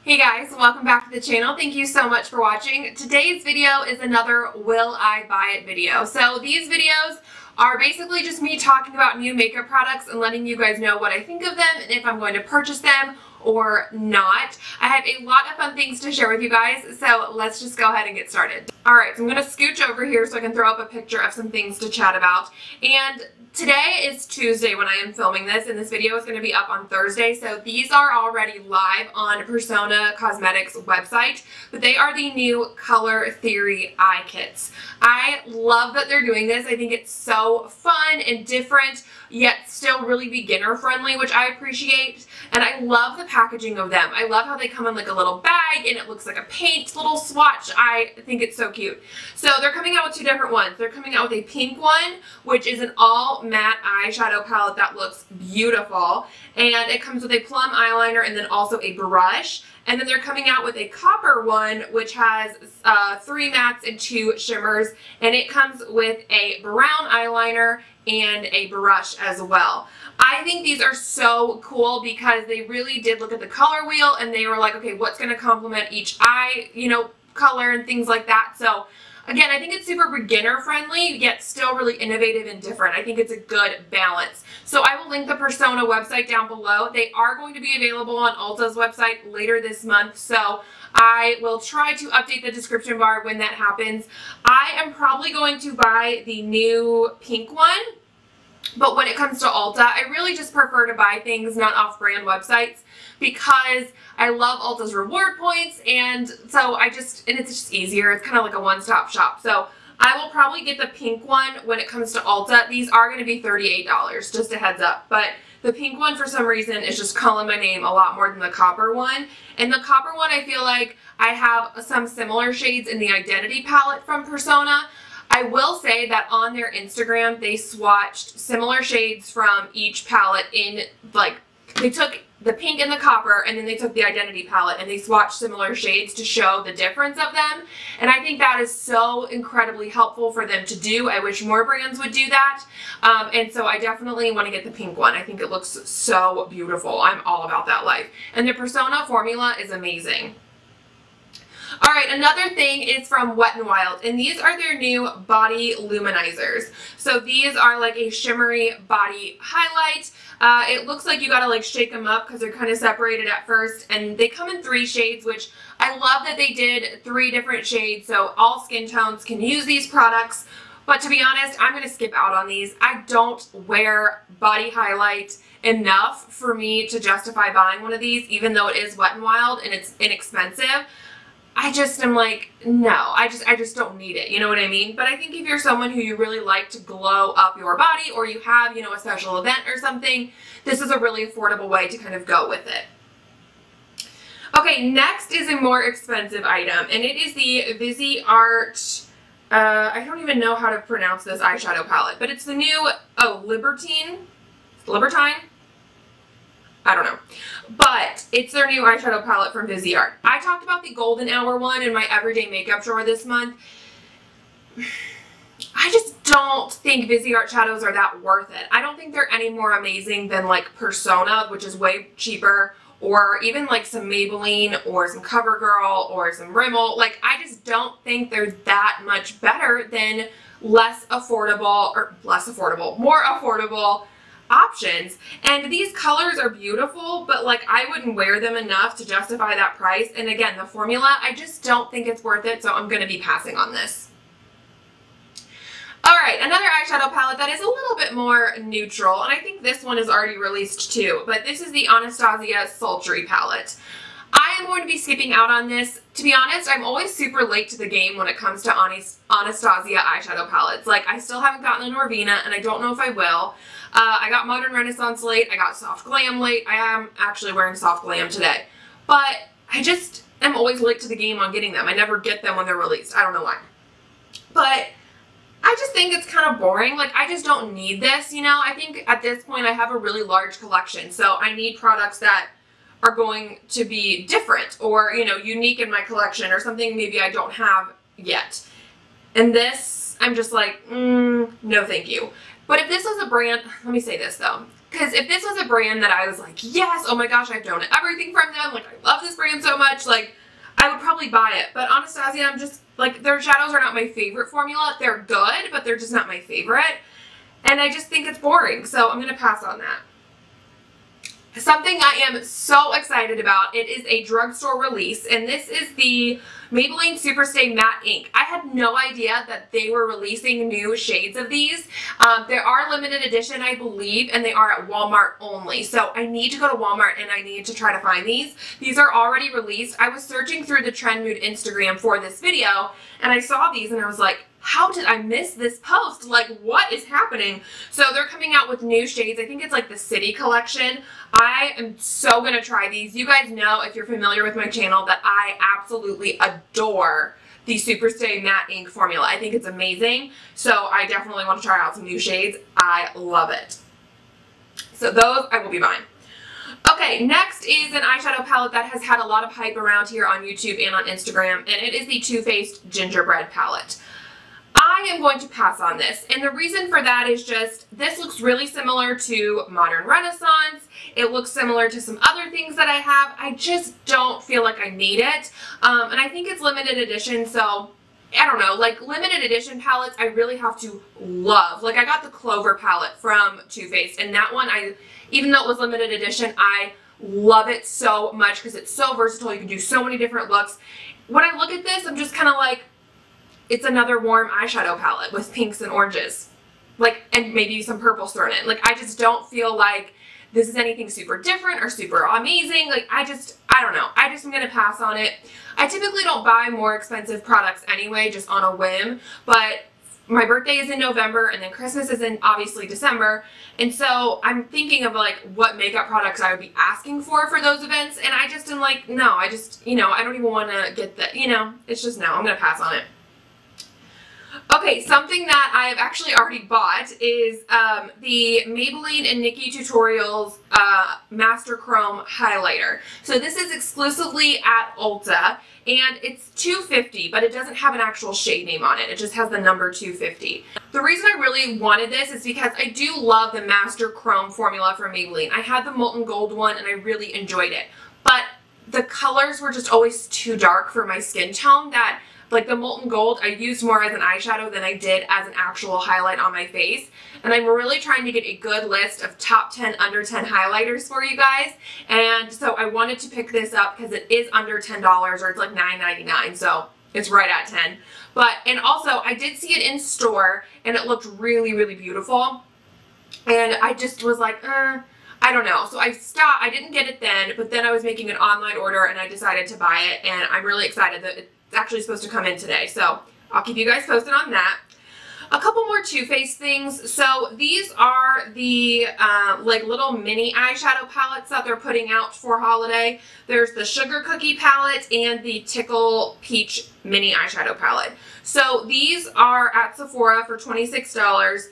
Hey guys, welcome back to the channel. Thank you so much for watching. Today's video is another Will I Buy It video. So these videos are basically just me talking about new makeup products and letting you guys know what I think of them and if I'm going to purchase them or not. I have a lot of fun things to share with you guys, so let's just go ahead and get started. Alright, so I'm going to scooch over here so I can throw up a picture of some things to chat about. And today is Tuesday when I am filming this, and this video is going to be up on Thursday, so these are already live on Persona Cosmetics website, but they are the new Color Theory eye kits. I love that they're doing this. I think it's so fun and different, yet still really beginner friendly, which I appreciate, and I love the packaging of them. I love how they come in like a little bag and it looks like a paint little swatch. I think it's so cute. So they're coming out with two different ones. They're coming out with a pink one, which is an all matte eyeshadow palette that looks beautiful, and it comes with a plum eyeliner and then also a brush. And then they're coming out with a copper one, which has 3 mattes and 2 shimmers, and it comes with a brown eyeliner and a brush as well. I think these are so cool because they really did look at the color wheel and they were like, okay, what's going to complement each eye, color and things like that. So again, I think it's super beginner friendly, yet still really innovative and different. I think it's a good balance. So I will link the Persona website down below. They are going to be available on Ulta's website later this month, so I will try to update the description bar when that happens. I am probably going to buy the new pink one, but when it comes to Ulta, I really just prefer to buy things not off-brand websites because I love Ulta's reward points, and so it's just easier. It's kind of like a one-stop shop. So I will probably get the pink one when it comes to Ulta. These are going to be $38, just a heads up. But the pink one, for some reason, is just calling my name a lot more than the copper one. And the copper one, I feel like I have some similar shades in the Identity palette from Persona. I will say that on their Instagram, they swatched similar shades from each palette in, they took the pink and the copper, and then they took the Identity palette, and they swatched similar shades to show the difference of them. And I think that is so incredibly helpful for them to do. I wish more brands would do that. And so I definitely want to get the pink one. I think it looks so beautiful. I'm all about that life. And the Persona formula is amazing. Alright, another thing is from Wet n Wild, and these are their new body luminizers. So these are like a shimmery body highlight. It looks like you gotta shake them up because they're kind of separated at first, and they come in 3 shades, which I love that they did 3 different shades, so all skin tones can use these products. But to be honest, I'm going to skip out on these. I don't wear body highlight enough for me to justify buying one of these, even though it is Wet n Wild and it's inexpensive. I just am like, no, I just don't need it, you know what I mean? But I think if you're someone who you really like to glow up your body, or you have, a special event or something, this is a really affordable way to kind of go with it. Okay, next is a more expensive item, and it is the Viseart, I don't even know how to pronounce this eyeshadow palette, but it's the new, Libertine? I don't know. But it's their new eyeshadow palette from Viseart. I talked about the Golden Hour one in my everyday makeup drawer this month. I just don't think Viseart shadows are that worth it. I don't think they're any more amazing than Persona, which is way cheaper, or even some Maybelline or some CoverGirl or some Rimmel. I just don't think they're that much better than more affordable options. And these colors are beautiful, but I wouldn't wear them enough to justify that price. And again, the formula, I just don't think it's worth it, so I'm going to be passing on this. Alright, another eyeshadow palette that is a little bit more neutral, and I think this one is already released too, but this is the Anastasia Sultry palette. I am going to be skipping out on this. To be honest, I'm always super late to the game when it comes to Anastasia eyeshadow palettes. I still haven't gotten the Norvina, and I don't know if I will. I got Modern Renaissance late. I got Soft Glam late. I am actually wearing Soft Glam today. But I just am always late to the game on getting them. I never get them when they're released. I don't know why. But I just think it's kind of boring. I just don't need this, I think at this point I have a really large collection. So I need products that are going to be different or, unique in my collection, or something maybe I don't have yet. And this, I'm just like, no thank you. But if this was a brand, let me say this though. because if this was a brand that I was like, yes, oh my gosh, I've known everything from them, like I love this brand so much, like I would probably buy it. But Anastasia, I'm just, like, their shadows are not my favorite formula. They're good, but they're just not my favorite. And I just think it's boring, so I'm going to pass on that. Something I am so excited about, it is a drugstore release, and this is the Maybelline Superstay Matte Ink. I had no idea that they were releasing new shades of these. They are limited edition, I believe, and they are at Walmart only. So I need to go to Walmart and I need to try to find these. These are already released. I was searching through the Trend Mood Instagram for this video, and I saw these and I was like, how did I miss this post? Like, what is happening? So they're coming out with new shades. I think it's like the City collection. I am so going to try these. You guys know, if you're familiar with my channel, that I absolutely adore the Superstay Matte Ink formula. I think it's amazing. So I definitely want to try out some new shades. I love it. So those I will be buying. Okay, next is an eyeshadow palette that has had a lot of hype around here on YouTube and on Instagram, and it is the Too Faced Gingerbread palette. I am going to pass on this, and the reason for that is just, this looks really similar to Modern Renaissance. It looks similar to some other things that I have. I just don't feel like I need it, and I think it's limited edition, so I don't know, like limited edition palettes I really have to love. Like I got the Clover palette from Too Faced, and that one, even though it was limited edition, I love it so much because it's so versatile. You can do so many different looks. When I look at this, I'm just kind of like, it's another warm eyeshadow palette with pinks and oranges. Like, and maybe some purples thrown in. Like, I just don't feel like this is anything super different or super amazing. Like, I don't know. I just am going to pass on it. I typically don't buy more expensive products anyway, just on a whim. But my birthday is in November, and then Christmas is in, obviously, December. And so I'm thinking of, like, what makeup products I would be asking for those events. And I just am like, no, I just, you know, I don't even want to get that, you know. It's just no. I'm going to pass on it. Okay, something that I have actually already bought is the Maybelline and NikkieTutorials Master Chrome Highlighter. So this is exclusively at Ulta, and it's $2.50, but it doesn't have an actual shade name on it. It just has the number 250. The reason I really wanted this is because I do love the Master Chrome formula from Maybelline. I had the Molten Gold one, and I really enjoyed it. But the colors were just always too dark for my skin tone. That, like the Molten Gold, I used more as an eyeshadow than I did as an actual highlight on my face. And I'm really trying to get a good list of top 10, under 10 highlighters for you guys. And so I wanted to pick this up because it is under $10, or it's like $9.99, so it's right at 10. But, and also, I did see it in store, and it looked really, really beautiful. And I just was like, I don't know. So I stopped. I didn't get it then, but then I was making an online order, and I decided to buy it. And I'm really excited that it's actually supposed to come in today. So I'll keep you guys posted on that. A couple more Too Faced things. So these are the like little mini eyeshadow palettes that they're putting out for holiday. There's the Sugar Cookie palette and the Tickle Peach mini eyeshadow palette. So these are at Sephora for $26.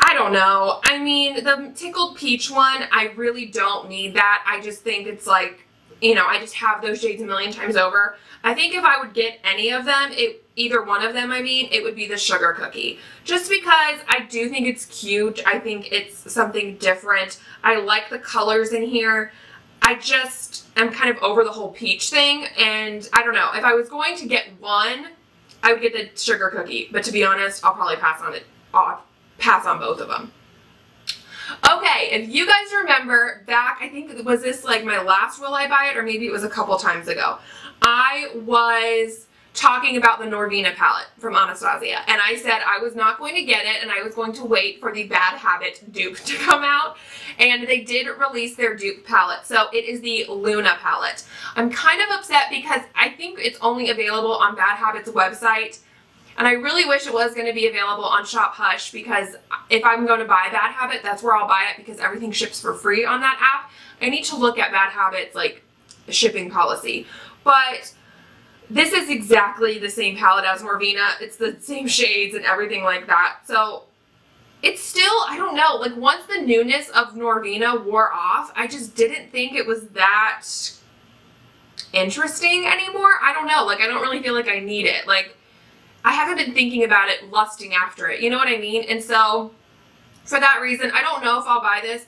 I don't know. I mean, the Tickled Peach one, I really don't need that. I just think it's like, you know, I just have those shades a million times over. I think if I would get any of them, either one of them, I mean, it would be the Sugar Cookie. Just because I do think it's cute. I think it's something different. I like the colors in here. I just am kind of over the whole peach thing. And I don't know. If I was going to get one, I would get the Sugar Cookie. But to be honest, I'll probably pass on it. I'll pass on both of them. Okay, if you guys remember back, I think, was this like my last Will I Buy It, or maybe it was a couple times ago, I was talking about the Norvina palette from Anastasia, and I said I was not going to get it, and I was going to wait for the Bad Habit dupe to come out, and they did release their dupe palette. So it is the Luna palette. I'm kind of upset because I think it's only available on Bad Habit's website. And I really wish it was going to be available on Shop Hush, because if I'm going to buy Bad Habit, that's where I'll buy it, because everything ships for free on that app. I need to look at Bad Habit's like shipping policy. But this is exactly the same palette as Norvina. It's the same shades and everything like that. So it's still, I don't know, like once the newness of Norvina wore off, I just didn't think it was that interesting anymore. I don't know, like I don't really feel like I need it. Like, I haven't been thinking about it, lusting after it, you know what I mean? And so for that reason, I don't know if I'll buy this.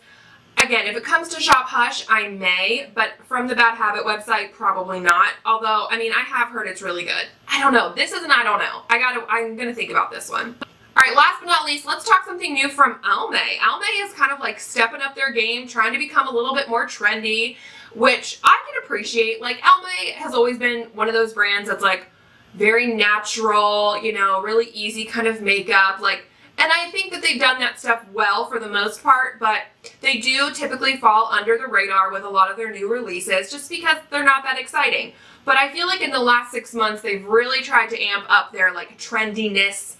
Again, if it comes to Shop Hush, I may, but from the Bad Habit website, probably not. Although, I mean, I have heard it's really good. I don't know. This is an I don't know. I'm gonna think about this one. Alright, last but not least, let's talk something new from Almay. Almay is kind of like stepping up their game, trying to become a little bit more trendy, which I can appreciate. Like, Almay has always been one of those brands that's like very natural, you know, really easy kind of makeup, like, and I think that they've done that stuff well for the most part, but they do typically fall under the radar with a lot of their new releases just because they're not that exciting. But I feel like in the last 6 months, they've really tried to amp up their like trendiness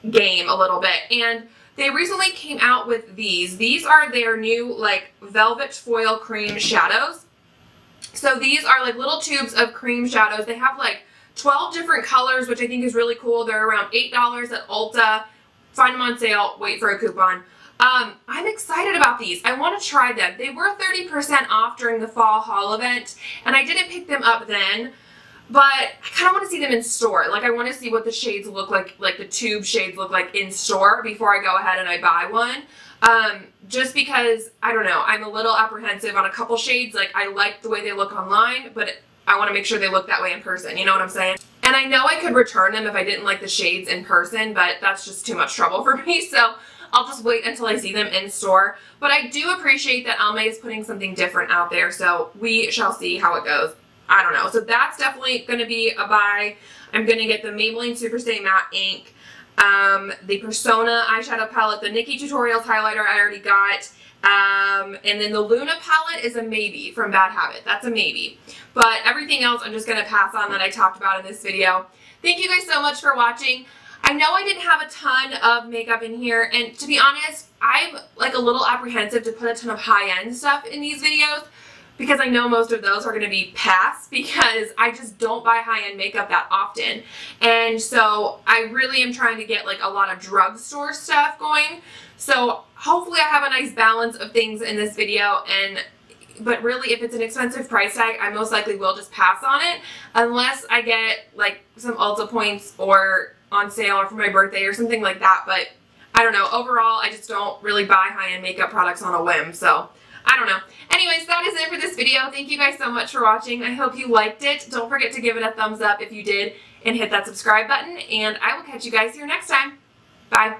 game a little bit. And they recently came out with these. These are their new like velvet foil cream shadows. So these are like little tubes of cream shadows. They have like 12 different colors, which I think is really cool. They're around $8 at Ulta. Find them on sale, wait for a coupon. I'm excited about these. I want to try them. They were 30% off during the fall haul event, and I didn't pick them up then, but I kind of want to see them in store. Like, I want to see what the shades look like the tube shades look like in store before I go ahead and I buy one. Just because, I don't know, I'm a little apprehensive on a couple shades. Like, I like the way they look online, but I want to make sure they look that way in person. You know what I'm saying? And I know I could return them if I didn't like the shades in person, but that's just too much trouble for me, so I'll just wait until I see them in store. But I do appreciate that Almay is putting something different out there, so we shall see how it goes. I don't know. So that's definitely going to be a buy. I'm going to get the Maybelline Superstay Matte Ink, the Persona eyeshadow palette, the NikkieTutorials highlighter I already got, and then the Luna palette is a maybe from Bad Habit. That's a maybe. But everything else I'm just going to pass on that I talked about in this video. Thank you guys so much for watching. I know I didn't have a ton of makeup in here, and to be honest, I'm like a little apprehensive to put a ton of high-end stuff in these videos because I know most of those are going to be pass because I just don't buy high-end makeup that often. And so I really am trying to get like a lot of drugstore stuff going. So hopefully I have a nice balance of things in this video, but really if it's an expensive price tag, I most likely will just pass on it unless I get like some Ulta points or on sale or for my birthday or something like that. But I don't know. Overall, I just don't really buy high-end makeup products on a whim. So I don't know. Anyways, that is it for this video. Thank you guys so much for watching. I hope you liked it. Don't forget to give it a thumbs up if you did and hit that subscribe button. And I will catch you guys here next time. Bye.